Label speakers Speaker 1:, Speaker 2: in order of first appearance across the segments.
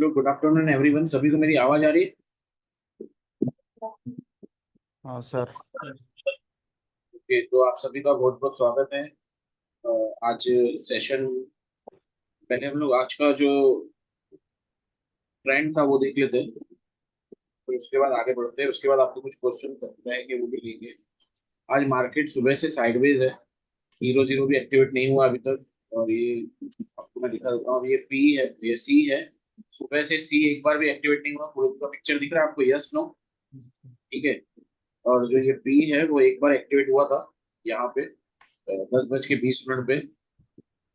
Speaker 1: Hello, good afternoon everyone. सभी को मेरी आवाज आ रही है?
Speaker 2: हाँ सर।
Speaker 1: ओके, तो आप सभी का बहुत बहुत स्वागत है। आज सेशन, पहले हम लोग आज का जो ट्रेंड था वो देख लेते हैं, फिर उसके बाद आगे बढ़ते हैं। उसके बाद आपको कुछ क्वेश्चन रहेंगे वो भी लेंगे। आज मार्केट सुबह से साइडवेज है। हीरो जीरो भी एक्टिवेट नहीं हुआ अभी तक। और ये आपको मैं दिखा देता हूँ। अब ये पी है, ये सी है। सुबह से सी एक बार भी एक्टिवेट नहीं हुआ। पूरा का पिक्चर दिख रहा है आपको? Yes, no? ठीक है। और जो ये पी है वो एक बार एक्टिवेट हुआ था यहाँ पे 10 बज के 20 मिनट पे।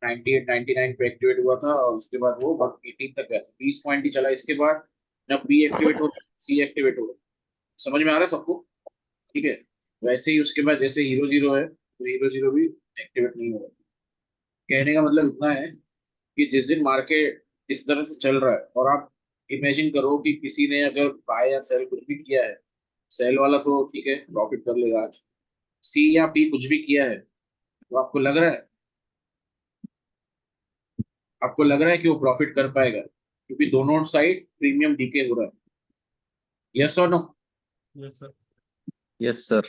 Speaker 1: 98 99 पे एक्टिवेट हुआ था और उसके बाद वो 18 तक गया। 20 पॉइंट ही चला। इसके बाद न बी एक्टिवेट हो रहा, सी एक्टिवेट हो रहा। समझ में आ रहा है सबको? ठीक है। वैसे ही उसके बाद जैसे हीरो जीरो है, तो हीरो जीरो भी एक्टिवेट नहीं हो रहा। कहने का मतलब इतना है कि जिस दिन मार्केट इस तरह से चल रहा है और आप इमेजिन करो कि किसी ने अगर बाय या सेल कुछ भी किया है, सेल वाला तो ठीक है, प्रॉफिट कर लेगा आज। सी या पी कुछ भी किया है, तो आपको लग रहा है कि वो प्रॉफिट कर पाएगा? क्योंकि दोनों साइड प्रीमियम डीके हो रहा है। यस और no?
Speaker 2: Yes sir.
Speaker 3: Yes sir.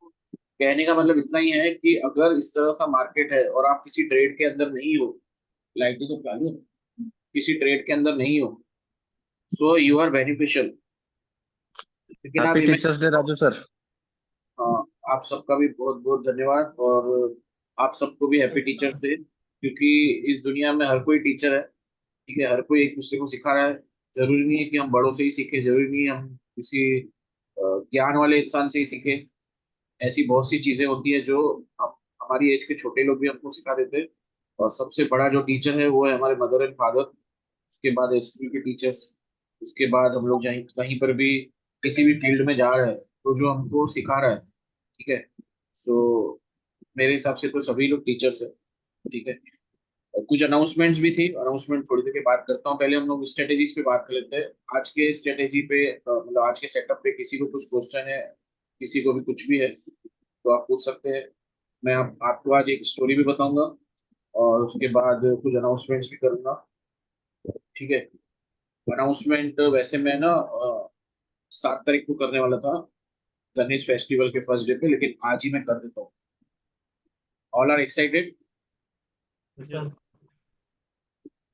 Speaker 1: कहने का मतलब इतना ही है कि अगर इस तरह का मार्केट है और आप किसी ट्रेड के अंदर नहीं हो, लाइट तो चालू है, किसी ट्रेड के अंदर नहीं हो, सो यू आर बेनिफिशियल। लेकिन आप
Speaker 3: हैप्पी
Speaker 1: इमेजिन
Speaker 3: टीचर्स डे
Speaker 1: करो।
Speaker 3: राजू सर।
Speaker 1: हाँ, आप सबका भी बहुत बहुत धन्यवाद। और आप सबको भी हैप्पी टीचर्स डे, क्योंकि इस दुनिया में हर कोई टीचर है। ठीक है, हर कोई एक दूसरे को सिखा रहा है। जरूरी नहीं है कि हम बड़ों से ही सीखे, जरूरी नहीं है हम किसी ज्ञान वाले इंसान से ही सीखे। ऐसी बहुत सी चीजें होती है जो हमारी एज के छोटे लोग भी हमको सिखा देते हैं। और सबसे बड़ा जो टीचर है वो है हमारे मदर एंड फादर। उसके बाद स्कूल के टीचर्स। उसके बाद हम लोग कहीं कहीं पर भी किसी भी फील्ड में जा रहे हैं तो जो हमको सिखा रहा है, ठीक है। सो मेरे हिसाब से तो सभी लोग टीचर्स है। ठीक है। कुछ अनाउंसमेंट्स भी थी, अनाउंसमेंट थोड़ी देर के बाद करता हूँ। पहले हम लोग स्ट्रेटेजीज पे बात कर लेते हैं। आज के स्ट्रेटेजी पे मतलब आज के सेटअप पे किसी को कुछ क्वेश्चन है, किसी को भी कुछ भी है, तो आप पूछ सकते हैं। मैं आपको आज एक स्टोरी भी बताऊंगा और उसके बाद कुछ अनाउंसमेंट्स भी करूंगा। ठीक है। अनाउंसमेंट वैसे मैं ना 7 तारीख को करने वाला था, गणेश फेस्टिवल के फर्स्ट डे पे, लेकिन आज ही मैं कर देता हूँ। All are excited.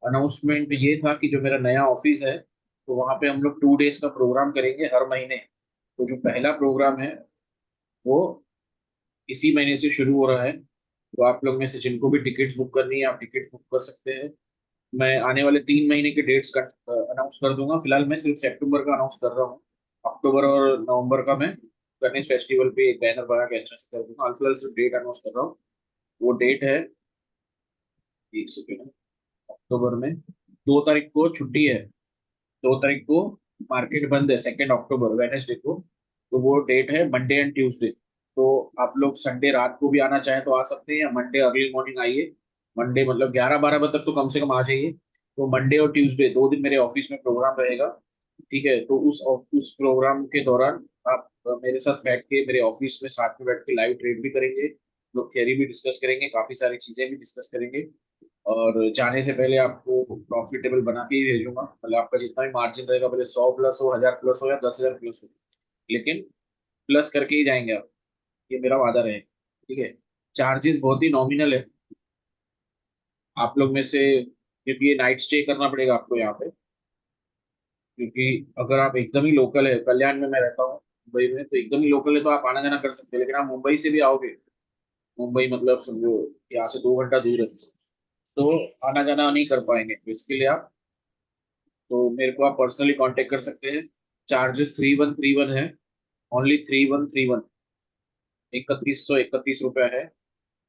Speaker 1: अनाउंसमेंट ये था कि जो मेरा नया ऑफिस है, तो वहाँ पे हम लोग 2 डेज का प्रोग्राम करेंगे हर महीने। तो जो पहला प्रोग्राम है वो इसी महीने से शुरू हो रहा है। तो आप लोग में से जिनको भी टिकट्स बुक करनी है, आप टिकट बुक कर सकते हैं। मैं आने वाले 3 महीने के डेट्स का अनाउंस कर दूंगा। फिलहाल मैं सिर्फ सितंबर का अनाउंस कर रहा हूँ। अक्टूबर और नवंबर का मैं गणेश फेस्टिवल पे एक बैनर बना के अच्छा से कर दूंगा। फिलहाल सिर्फ डेट अनाउंस कर रहा हूँ। वो डेट है, एक सेकेंड, अक्टूबर में 2 तारीख को छुट्टी है। 2 तारीख को मार्केट बंद है, 2 अक्टूबर वेनेसडे को। तो वो डेट है मंडे एंड ट्यूसडे। तो आप लोग संडे रात को भी आना चाहें तो आ सकते हैं, या मंडे अर्ली मॉर्निंग आइए। मंडे मतलब 11 12 बजे तक तो कम से कम आ जाइए। तो मंडे और ट्यूसडे 2 दिन मेरे ऑफिस में प्रोग्राम रहेगा। ठीक है। तो उस प्रोग्राम के दौरान आप मेरे साथ बैठ के मेरे ऑफिस में साथ में बैठ के लाइव ट्रेड भी करेंगे। लोग थियरी भी डिस्कस करेंगे, काफी सारी चीजें भी डिस्कस करेंगे। और जाने से पहले आपको प्रॉफिटेबल बना के ही भेजूंगा। मतलब आपका जितना भी मार्जिन रहेगा, भले 100 प्लस हो, 1000 प्लस हो या 10,000 प्लस हो, लेकिन प्लस करके ही जाएंगे आप। ये मेरा वादा रहेगा। ठीक है। चार्जेस बहुत ही नॉमिनल है आप लोग में से, क्योंकि ये नाइट स्टे करना पड़ेगा आपको यहाँ पे। क्योंकि अगर आप एकदम ही लोकल है, कल्याण में मैं रहता हूँ मुंबई में, तो एकदम ही लोकल है तो आप आना जाना कर सकते हैं। लेकिन आप मुंबई से भी आओगे, मुंबई मतलब समझो यहाँ से 2 घंटा दूर है, तो आना जाना नहीं कर पाएंगे। तो इसके लिए आप, तो मेरे को आप पर्सनली कांटेक्ट कर सकते हैं। चार्जेस 3131 है, ओनली 3131। 3131 रुपया है।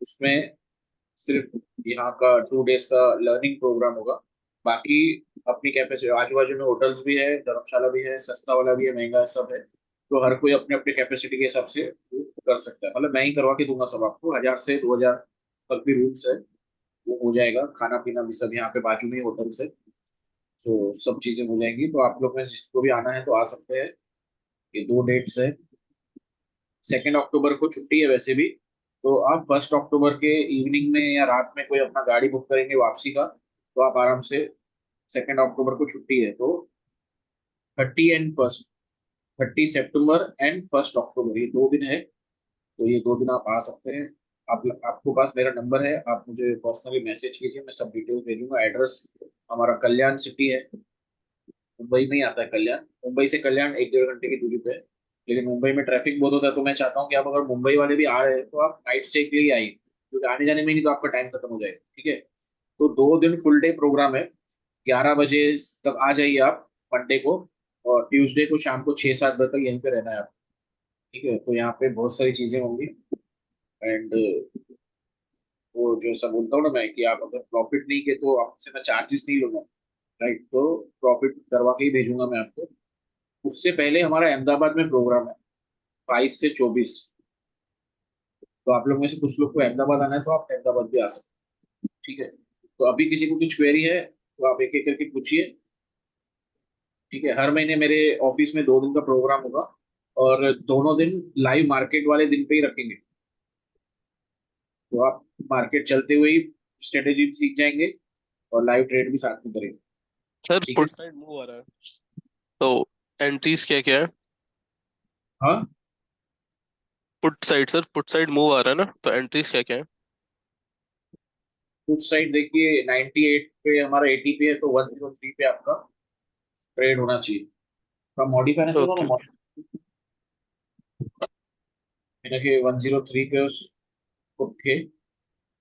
Speaker 1: उसमें सिर्फ यहाँ का 2 डेज का लर्निंग प्रोग्राम होगा। बाकी अपनी कैपेसिटी, आजू बाजू में होटल्स भी है, धर्मशाला भी है, सस्ता वाला भी है, महंगा सब है। तो हर कोई अपने अपने कैपेसिटी के हिसाब से कर सकता है। मतलब मैं ही करवा के दूंगा सब आपको, 1000 से 2000 तक भी रूम्स है, वो हो जाएगा। खाना पीना भी सब यहाँ पे बाजू में ही होटल से, तो सब चीजें हो जाएंगी। तो आप लोग में जिसको भी आना है तो आ सकते हैं। ये 2 डेट्स है। 2 अक्टूबर को छुट्टी है वैसे भी। तो आप 1 अक्टूबर के इवनिंग में या रात में कोई अपना गाड़ी बुक करेंगे वापसी का, तो आप आराम से 2 अक्टूबर को छुट्टी है, तो 30 सितंबर एंड 1 अक्टूबर, ये 2 दिन है। तो ये 2 दिन आप आ सकते हैं। आपको पास मेरा नंबर है, आप मुझे पर्सनली मैसेज कीजिए, मैं सब डिटेल्स भेजूंगा। एड्रेस हमारा कल्याण सिटी है, मुंबई में ही आता है कल्याण। मुंबई से कल्याण 1 डेढ़ घंटे की दूरी पे है। लेकिन मुंबई में ट्रैफिक बहुत होता है, तो मैं चाहता हूँ कि आप अगर मुंबई वाले भी आ रहे हैं तो आप नाइट स्टे के लिए आइए, क्योंकि आने जाने में नहीं तो आपका टाइम खत्म हो जाएगा। ठीक है, तो 2 दिन फुल डे प्रोग्राम है। 11 बजे तक आ जाइए आप मंडे को, और ट्यूसडे को शाम को 6-7 बजे तक यहीं पे रहना है आप। ठीक है, तो यहाँ पे बहुत सारी चीजें होंगी। एंड वो जो सब बोलता हूँ ना मैं, कि आप अगर प्रॉफिट नहीं के तो आपसे मैं चार्जेस नहीं लूंगा। राइट, तो प्रॉफिट करवा के ही भेजूंगा मैं आपको। उससे पहले हमारा अहमदाबाद में प्रोग्राम है, 22 से 24। तो आप लोग में से कुछ लोग को अहमदाबाद आना है तो आप अहमदाबाद भी आ सकते हैं। ठीक है, तो अभी किसी को कुछ क्वेरी है तो आप एक एक करके पूछिए। ठीक है, हर महीने मेरे ऑफिस में 2 दिन का प्रोग्राम होगा, और दोनों दिन लाइव मार्केट वाले दिन पे ही रखेंगे। तो आप मार्केट चलते हुए ही स्ट्रेटेजी सीख जाएंगे, और लाइव ट्रेड भी साथ में करेंगे।
Speaker 3: सर
Speaker 1: ठीक है।
Speaker 3: पुट साइड मूव आ रहा है, तो एंट्रीज क्या क्या है?
Speaker 1: हाँ,
Speaker 3: put side sir, put side move आ रहा है ना, तो एंट्रीज क्या क्या है?
Speaker 1: उस साइड देखिए 98 पे हमारा एटीपी है, तो 103 पे आपका ट्रेड होना चाहिए। थोड़ा मॉडिफाई नहीं
Speaker 3: ओके
Speaker 1: होगा
Speaker 3: ओके।
Speaker 1: ना, इनके 103 पे उठ के,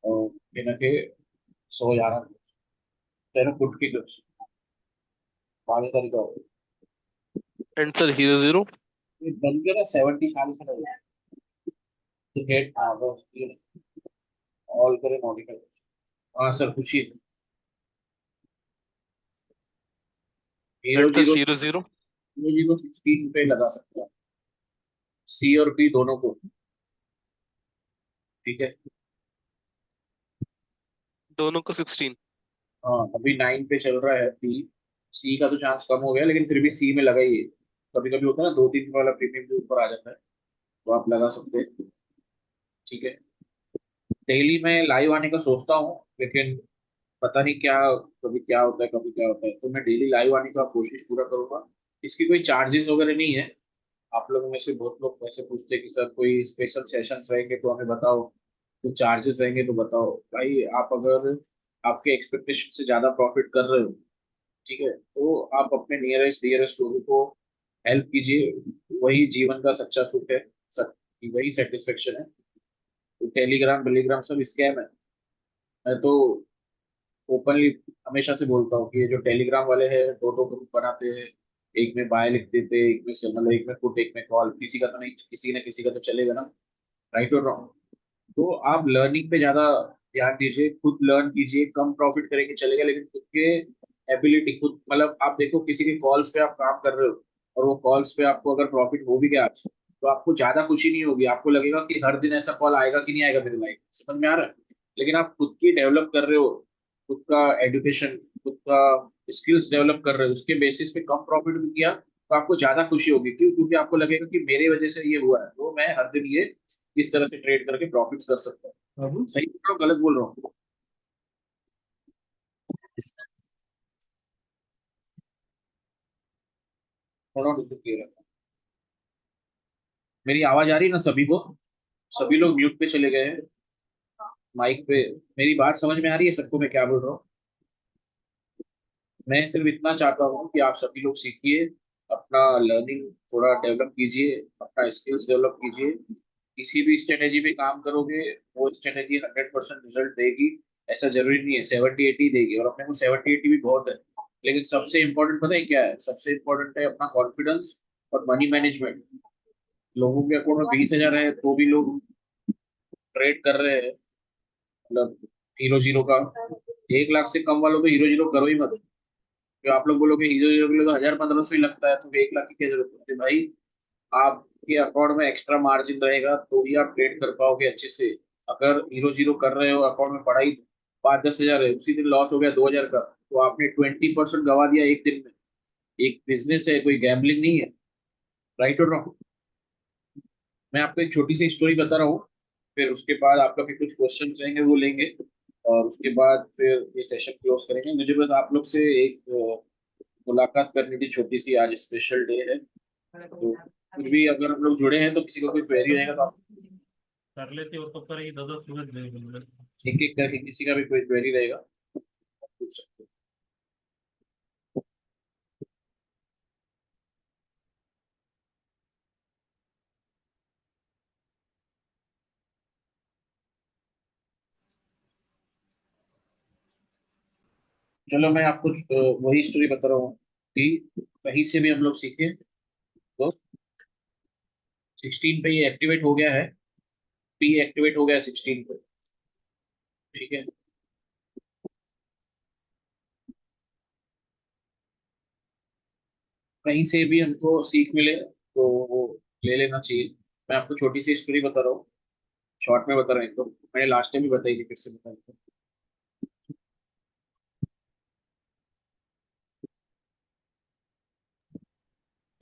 Speaker 1: और इनके 111 तेरह फुट की कुछ 5 तारीख का
Speaker 3: एंड सर हीरो जीरो?
Speaker 1: ये बन गया ना 70 साल का है। क्रिकेट, हाँ बस ये ऑल करे मॉडिफाई। हाँ सर, पूछिए। Hero
Speaker 3: and sir
Speaker 1: zero
Speaker 3: hero zero?
Speaker 1: Hero zero 16 पे लगा सकते हैं, सी और पी दोनों को। ठीक है।
Speaker 3: दोनों को 16?
Speaker 1: हाँ, अभी 9 पे चल रहा है पी। सी का तो चांस कम हो गया, लेकिन फिर भी सी में लगा ही है। कभी कभी होता है ना, 2-3 वाला प्रीमियम भी ऊपर आ जाता है, तो आप लगा सकते हैं। ठीक है, डेली मैं लाइव आने का सोचता हूँ, लेकिन पता नहीं क्या, कभी क्या होता है कभी क्या होता है, तो मैं डेली लाइव आने का कोशिश पूरा करूंगा। इसकी कोई चार्जेस वगैरह नहीं है। आप लोगों में से बहुत लोग ऐसे पूछते हैं कि सर कोई स्पेशल सेशंस रहेंगे तो हमें बताओ, कुछ चार्जेस रहेंगे तो बताओ। भाई, आप अगर आपके एक्सपेक्टेशन से ज्यादा प्रॉफिट कर रहे हो, ठीक है, तो आप अपने नियरेस्ट डियरेस्ट लोगों को हेल्प कीजिए। वही जीवन का सच्चा सुख है, सच, वही सेटिस्फेक्शन है। तो टेलीग्राम टेलीग्राम सब स्कैम है। मैं तो ओपनली हमेशा से बोलता हूँ कि ये जो टेलीग्राम वाले हैं, 2-2 ग्रुप बनाते हैं। एक में बाय लिख देते, एक में सेल, मतलब एक में पुट एक में कॉल, किसी का तो नहीं, किसी न किसी का तो चलेगा ना। राइट और रॉन्ग। तो आप लर्निंग पे ज्यादा ध्यान दीजिए, खुद लर्न कीजिए। कम प्रॉफिट करेंगे चलेगा, लेकिन खुद के एबिलिटी खुद, मतलब आप देखो किसी के कॉल्स पे आप काम कर रहे हो, और वो कॉल्स पे आपको अगर प्रॉफिट हो भी गया आज, तो आपको ज्यादा खुशी नहीं होगी। आपको लगेगा कि हर दिन ऐसा कॉल आएगा कि नहीं आएगा मेरे लाइफ, समझ में आ रहा है। लेकिन आप खुद की डेवलप कर रहे हो, खुद का एजुकेशन, खुद का स्किल्स डेवलप कर रहे हो, उसके बेसिस पे कम प्रॉफिट भी किया तो आपको ज्यादा खुशी होगी। क्यों? क्योंकि आपको लगेगा कि मेरे वजह से ये हुआ है, तो मैं हर दिन ये इस तरह से ट्रेड करके प्रॉफिट्स कर सकता हूँ। सही बोल रहा हूँ गलत बोल रहा हूँ? थोड़ा क्लियर है। मेरी आवाज आ रही है ना सभी को? सभी लोग म्यूट पे चले गए हैं माइक पे। मेरी बात समझ में आ रही है सबको मैं क्या बोल रहा हूँ? मैं सिर्फ इतना चाहता हूँ कि आप सभी लोग सीखिए, अपना लर्निंग थोड़ा डेवलप कीजिए, अपना स्किल्स डेवलप कीजिए। किसी भी स्ट्रेटेजी पे काम करोगे, वो स्ट्रेटेजी 100% रिजल्ट देगी ऐसा जरूरी नहीं है, 70-80 देगी, और अपने को 70-80 भी बहुत है। लेकिन सबसे इंपॉर्टेंट पता है क्या है? सबसे इंपॉर्टेंट है अपना कॉन्फिडेंस और मनी मैनेजमेंट। लोगों के अकाउंट में 20,000 है तो भी लोग ट्रेड कर रहे हैं, मतलब हीरो जीरो का। 1 लाख से कम वालों को हीरो जीरो करो ही मत। जो आप लोग बोलोगे हीरो हीरो के लिए तो 1,000-1,500 ही लगता है, तो 1 लाख की क्या जरूरत है भाई? आपके अकाउंट में एक्स्ट्रा मार्जिन रहेगा तो ही आप ट्रेड कर पाओगे अच्छे से। अगर हीरो जीरो कर रहे हो, अकाउंट में पड़ा ही 5-10 हजार है, उसी दिन लॉस हो गया 2,000 का, तो आपने 20% गवा दिया एक दिन में। एक बिजनेस है, कोई गैम्बलिंग नहीं है। राइट और रॉन्ग? मैं आपको एक छोटी सी स्टोरी बता रहा हूँ, फिर उसके बाद आप लोग के कुछ क्वेश्चन रहेंगे वो लेंगे। और उसके बाद फिर ये सेशन क्लोज करेंगे। मुझे बस आप लोग से एक मुलाकात करनी थी छोटी सी, आज स्पेशल डे है, तो फिर भी अगर हम लोग जुड़े हैं तो किसी को कोई क्वेरी रहेगा तो आप
Speaker 2: कर लेते और कब करेंगे, 10 10 मिनट
Speaker 1: एक एक करके, किसी का भी कोई क्वेरी रहेगा आप पूछ सकते हो। चलो मैं आपको वही स्टोरी बता रहा हूँ कि कहीं से भी हम लोग सीखे तो 16 पे ये एक्टिवेट हो गया है, पी एक्टिवेट हो गया है 16 पे। ठीक है, कहीं से भी हमको सीख मिले तो वो ले लेना चाहिए। मैं आपको छोटी सी स्टोरी बता रहा हूँ, शॉर्ट में बता रहा हूँ, तो मैंने लास्ट टाइम भी बताई थी, फिर से बता देता हूँ।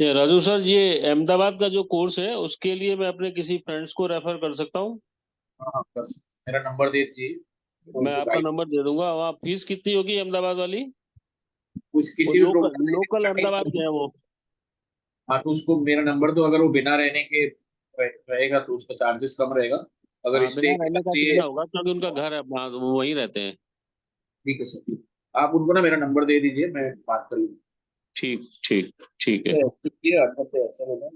Speaker 4: ये राजू सर, ये अहमदाबाद का जो कोर्स है उसके लिए मैं अपने किसी फ्रेंड्स को रेफर कर सकता हूँ?
Speaker 1: हाँ हाँ, कर सकते, मेरा नंबर दे दीजिए तो
Speaker 4: मैं
Speaker 1: उनको
Speaker 4: आपका
Speaker 1: गाइड,
Speaker 4: नंबर दे दूंगा। वहाँ फीस कितनी होगी अहमदाबाद वाली?
Speaker 1: कुछ
Speaker 4: वो
Speaker 1: किसी भी
Speaker 4: लोकल
Speaker 1: प्रोग्राम में
Speaker 4: लोकल अहमदाबाद
Speaker 1: 30।
Speaker 4: के है वो?
Speaker 1: हाँ तो उसको मेरा नंबर दो, अगर वो बिना रहने के रहेगा तो उसका चार्जेस कम रहेगा, अगर
Speaker 4: हाँ,
Speaker 1: स्टे
Speaker 4: बिना
Speaker 1: के
Speaker 4: रहने
Speaker 1: साथ
Speaker 4: का
Speaker 1: चाहिए।
Speaker 4: कितना होगा, क्योंकि उनका घर है वहाँ, वो वहीं रहते हैं।
Speaker 1: ठीक है सर, आप उनको ना मेरा नंबर दे दीजिए, मैं बात कर लूँगा।
Speaker 4: ठीक ठीक ठीक है।
Speaker 1: ये 78 ऐसा होगा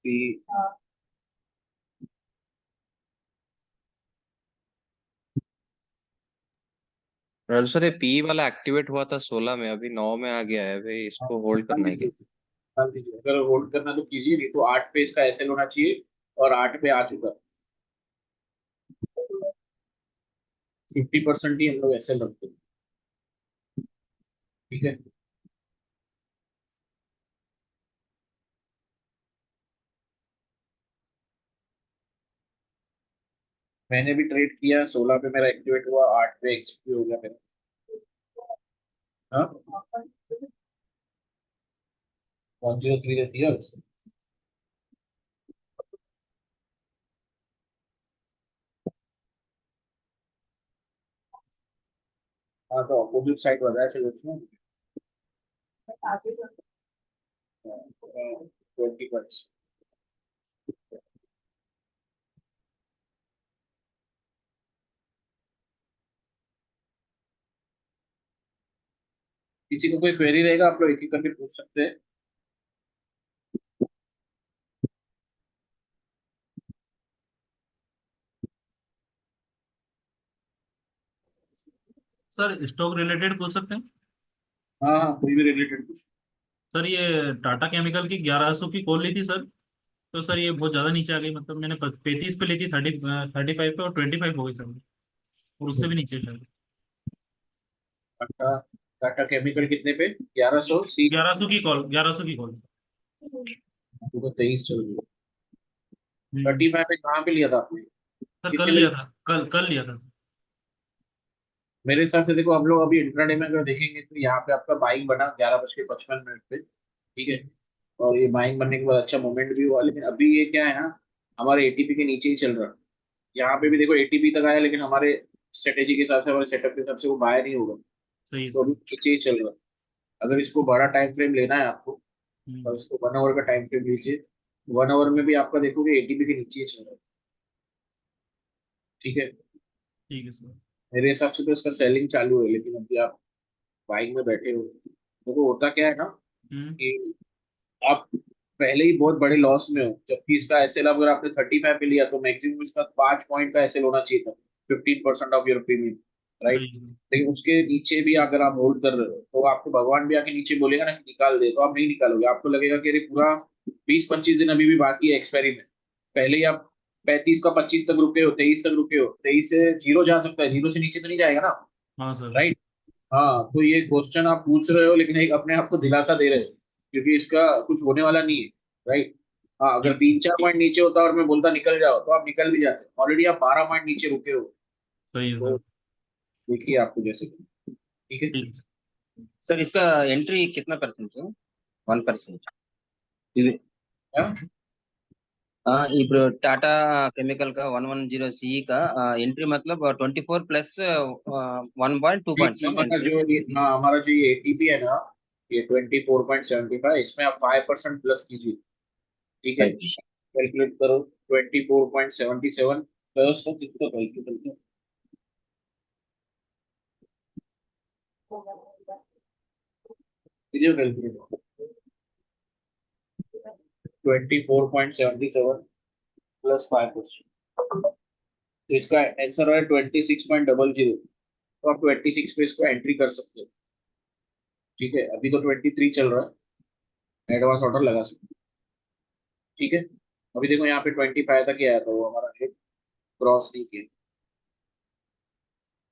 Speaker 1: कि
Speaker 5: राजू सर, ये पी वाला एक्टिवेट हुआ था 16 में, अभी 9 में आ गया है भाई,
Speaker 1: हाँ,
Speaker 5: इसको होल्ड
Speaker 1: डाल
Speaker 5: करना है क्या?
Speaker 1: दीजिए, डाल दीजिए, अगर होल्ड करना तो कीजिए, नहीं तो 8 पे इसका एसएल होना चाहिए, और 8 पे आ चुका, 50% ही हम लोग एसएल रखते हैं। ठीक है, मैंने भी ट्रेड किया, 16 पे मेरा एक्टिवेट हुआ, 8 पे एक्सक्यूट हो गया मेरा। हाँ, 103 देती है उससे। हाँ तो अपोजिट साइड बताया चलो उसमें 20%। किसी को कोई क्वेरी रहेगा आप लोग एक एक करके पूछ सकते हैं।
Speaker 2: सर स्टॉक रिलेटेड पूछ सकते हैं?
Speaker 1: हाँ हाँ, कोई भी रिलेटेड पूछ।
Speaker 2: सर ये टाटा केमिकल की 1100 की कॉल ली थी सर, तो सर ये बहुत ज्यादा नीचे आ गई, मतलब मैंने 35 पे ली थी, 35 पे, और 25 हो गई सर, और उससे भी नीचे सर।
Speaker 1: टाटा, टाटा केमिकल कितने पे? 1100 सी।
Speaker 2: 1100 की कॉल, 1100 की कॉल।
Speaker 1: तो 23 चल रही है।
Speaker 2: हम्म।
Speaker 1: 35 पे कहाँ पे लिया था आपने,
Speaker 2: सर कल
Speaker 1: कितने में?
Speaker 2: लिया था, कल कल लिया था।
Speaker 1: मेरे हिसाब से देखो, हम लोग अभी इंट्राडे में अगर देखेंगे तो यहाँ पे आपका बाइंग बना 11:55 पे। ठीक है, और ये बाइंग बनने के बाद अच्छा मोमेंट भी हुआ, लेकिन अभी ये क्या है ना, हमारे एटीपी के नीचे ही चल रहा है। यहाँ पे भी देखो एटीपी तक आया, लेकिन हमारे स्ट्रेटेजी के हिसाब से, हमारे सेटअप के हिसाब से वो बाय नहीं होगा,
Speaker 2: सही है
Speaker 1: तो अभी
Speaker 2: सर।
Speaker 1: नीचे ही चल रहा है। अगर इसको बड़ा टाइम फ्रेम लेना है आपको, और
Speaker 2: हम्म।
Speaker 1: इसको 1 आवर का टाइम फ्रेम लीजिए, 1 आवर में भी आपका देखोगे एटीपी के नीचे ही चल रहा है। ठीक है,
Speaker 2: ठीक है सर।
Speaker 1: मेरे हिसाब से तो इसका सेलिंग चालू है, लेकिन अभी आप बाइंग में बैठे हो, देखो होता क्या है ना
Speaker 2: हम्म।
Speaker 1: कि आप पहले ही बहुत बड़े लॉस में हो, जबकि इसका एसएल अगर आपने 35 पे लिया तो मैक्सिमम इसका 5 पॉइंट का एसएल होना चाहिए था, 15% ऑफ योर प्रीमियम, राइट।
Speaker 2: सही है सर।
Speaker 1: लेकिन उसके नीचे भी अगर आप होल्ड कर रहे हो तो आपको भगवान भी आके नीचे बोलेगा ना कि निकाल दे, तो आप नहीं निकालोगे, आपको लगेगा कि अरे पूरा 20-25 दिन अभी भी बाकी है एक्सपायरी में, पहले ही आप 35 का 25 तक रुके हो, 23 तक रुके हो, 23 से जीरो जा सकता है, जीरो से नीचे तो नहीं जाएगा ना,
Speaker 2: हाँ सर।
Speaker 1: राइट। हाँ तो ये क्वेश्चन आप पूछ रहे हो, लेकिन एक अपने आप को दिलासा दे रहे हो, क्योंकि इसका कुछ होने वाला नहीं है, राइट। हाँ, अगर
Speaker 2: ठीक।
Speaker 1: 3-4 पॉइंट नीचे होता और मैं बोलता निकल जाओ तो आप निकल भी जाते, ऑलरेडी आप 12 पॉइंट नीचे रुके हो।
Speaker 2: सही है
Speaker 1: तो
Speaker 2: सर।
Speaker 1: देखिए आपको जैसे, ठीक है।
Speaker 2: ठीक है सर।
Speaker 5: सर, इसका एंट्री कितना परसेंट है? 1%?
Speaker 1: क्या?
Speaker 6: ఇప్పుడు టాటా కెమికల్ का 110 CE का एंट्री मतलब 24 प्लस 1.2 पॉइंट्स है
Speaker 1: हमारा
Speaker 6: एंट्री।
Speaker 1: हाँ, हमारा जो ये एटीपी है ना, ये 24.75, इसमें आप 5% प्लस कीजिए। ठीक है, कैलकुलेट करो 24.77 प्लस कितना कैलकुलेट कीजिए, कैलकुलेट 24.77 प्लस 5%, तो इसका आंसर है 26.00। तो आप 26 पे इसको एंट्री कर सकते हो। ठीक है, अभी तो 23 चल रहा है, एडवांस ऑर्डर लगा सकते हो। ठीक है, अभी देखो यहाँ पे 25 तक ही आया था, वो हमारा रेट क्रॉस नहीं किया।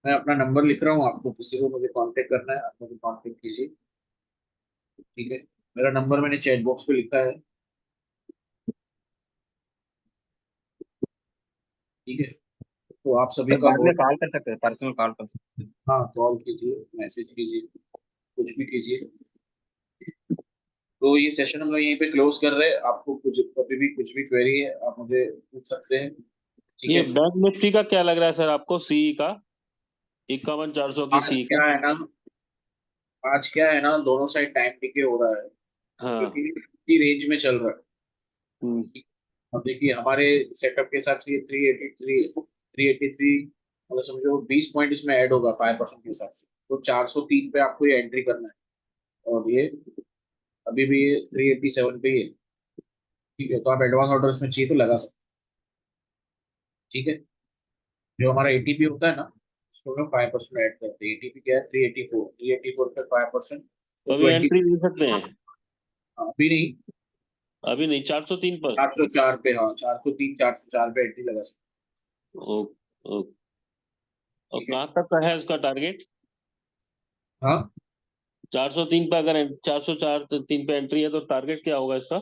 Speaker 1: मैं अपना नंबर लिख रहा हूँ, आपको किसी को मुझे कांटेक्ट करना है, आप मुझे कांटेक्ट कीजिए। ठीक है, मेरा नंबर मैंने चैट बॉक्स पे लिखा है। ठीक है, तो आप सभी
Speaker 6: तो
Speaker 1: का
Speaker 6: बाद में
Speaker 1: बहुत,
Speaker 6: कॉल कर सकते हैं, पर्सनल कॉल कर सकते हैं।
Speaker 1: हाँ कॉल कीजिए, मैसेज कीजिए, कुछ भी कीजिए। तो ये सेशन हम लोग यहीं पे क्लोज कर रहे हैं। आपको कुछ कभी भी कुछ भी क्वेरी है आप मुझे पूछ सकते हैं। ठीक
Speaker 4: ये
Speaker 1: है,
Speaker 4: बैंक निफ्टी का क्या लग रहा है सर आपको, सीई का 51,400 की
Speaker 1: आज
Speaker 4: सीई का?
Speaker 1: क्या है ना, आज क्या है ना, दोनों साइड टाइम डिके हो रहा है,
Speaker 4: हाँ।
Speaker 1: क्योंकि इसी रेंज में चल रहा है।
Speaker 4: हम्म,
Speaker 1: अब देखिए हमारे सेटअप के हिसाब से ये 383 मतलब समझो 20 पॉइंट इसमें ऐड होगा 5% के हिसाब से, तो 403 पे आपको ये एंट्री करना है। और ये अभी भी ये 387 पे ही है। ठीक है, तो आप एडवांस ऑर्डर इसमें चाहिए तो लगा सकते हैं। ठीक है, जो हमारा एटीपी होता है ना, उसको हम 5% ऐड करते हैं। एटीपी क्या है, 384 पे 5%,
Speaker 4: तो
Speaker 1: तो
Speaker 4: अभी
Speaker 1: 20।
Speaker 4: एंट्री ले सकते हैं?
Speaker 1: अभी नहीं,
Speaker 4: अभी नहीं, 403 पर?
Speaker 1: 404 पे, हाँ 403 404 पे एंट्री लगा सकते
Speaker 4: ओ, ओ,
Speaker 1: हैं।
Speaker 4: और
Speaker 1: ठीक है,
Speaker 4: कहाँ तक का है इसका टारगेट?
Speaker 1: हाँ
Speaker 4: 403 पे, अगर 404 3 पे एंट्री है तो टारगेट क्या होगा इसका?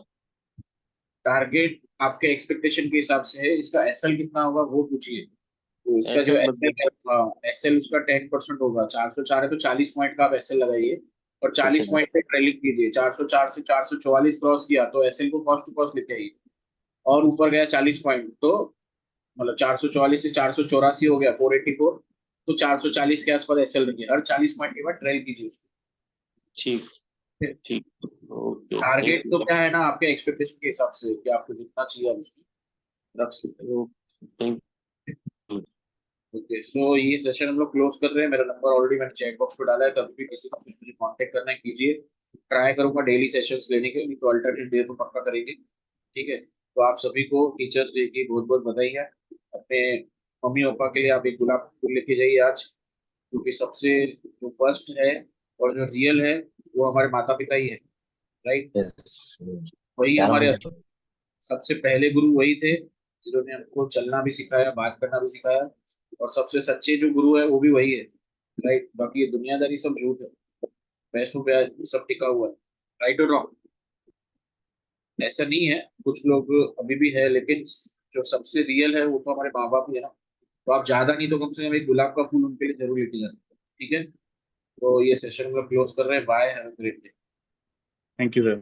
Speaker 1: टारगेट आपके एक्सपेक्टेशन के हिसाब से है, इसका एसएल कितना होगा वो पूछिए। तो इसका जो
Speaker 4: एसएल
Speaker 1: एसएल
Speaker 4: मतलब?
Speaker 1: है, हाँ एसएल उसका 10% होगा। 404 है तो 40 पॉइंट का आप एसएल लगाइए, और
Speaker 4: अच्छा
Speaker 1: 40 पॉइंट पे ट्रेलिंग कीजिए। 404 से 444 क्रॉस किया तो एसएल को कॉस्ट टू कॉस्ट लेके आइए, और ऊपर गया 40 पॉइंट, तो मतलब 444 से 484 हो गया 484, तो 440 के आसपास एसएल रखिए। हर 40 पॉइंट के बाद ट्रेल कीजिए उसको।
Speaker 4: ठीक। ठीक। ओके, थैंक
Speaker 1: टारगेट तो
Speaker 4: यू।
Speaker 1: क्या है ना, आपके एक्सपेक्टेशन के हिसाब से कि आपको जितना चाहिए आप उसको रख सकते हैं।
Speaker 4: थैंक
Speaker 1: ओके, सो ये सेशन हम लोग क्लोज कर रहे हैं। मेरा नंबर ऑलरेडी मैंने चैट बॉक्स में डाला है, कभी भी किसी को कुछ मुझे कांटेक्ट करना है कीजिए। ट्राई करूंगा डेली सेशंस लेने के लिए, तो अल्टरनेट डे तो पक्का करेंगे। ठीक है, तो आप सभी को टीचर्स डे की बहुत बहुत बधाई है। अपने मम्मी पापा के लिए आप एक गुलाब का फूल लेके जाइए आज, क्योंकि सबसे जो फर्स्ट है और जो रियल है वो हमारे माता पिता ही है। राइट,
Speaker 6: यस,
Speaker 1: वही
Speaker 6: చాలా
Speaker 1: हमारे
Speaker 6: మంచి
Speaker 1: सबसे पहले गुरु वही थे, जिन्होंने हमको चलना भी सिखाया, बात करना भी सिखाया। और सबसे सच्चे जो गुरु है वो भी वही है। राइट, बाकी ये दुनियादारी सब झूठ है, पैसों पे सब टिका हुआ है। राइट और रॉन्ग, ऐसा नहीं है, कुछ लोग अभी भी है, लेकिन जो सबसे रियल है वो तो हमारे माँ बाप ही है ना। तो आप ज्यादा नहीं तो कम से कम एक गुलाब का फूल उनके लिए जरूर लेके जाना। ठीक है, तो ये सेशन हम लोग क्लोज कर रहे हैं। Bye, have a great day.
Speaker 7: Thank you sir.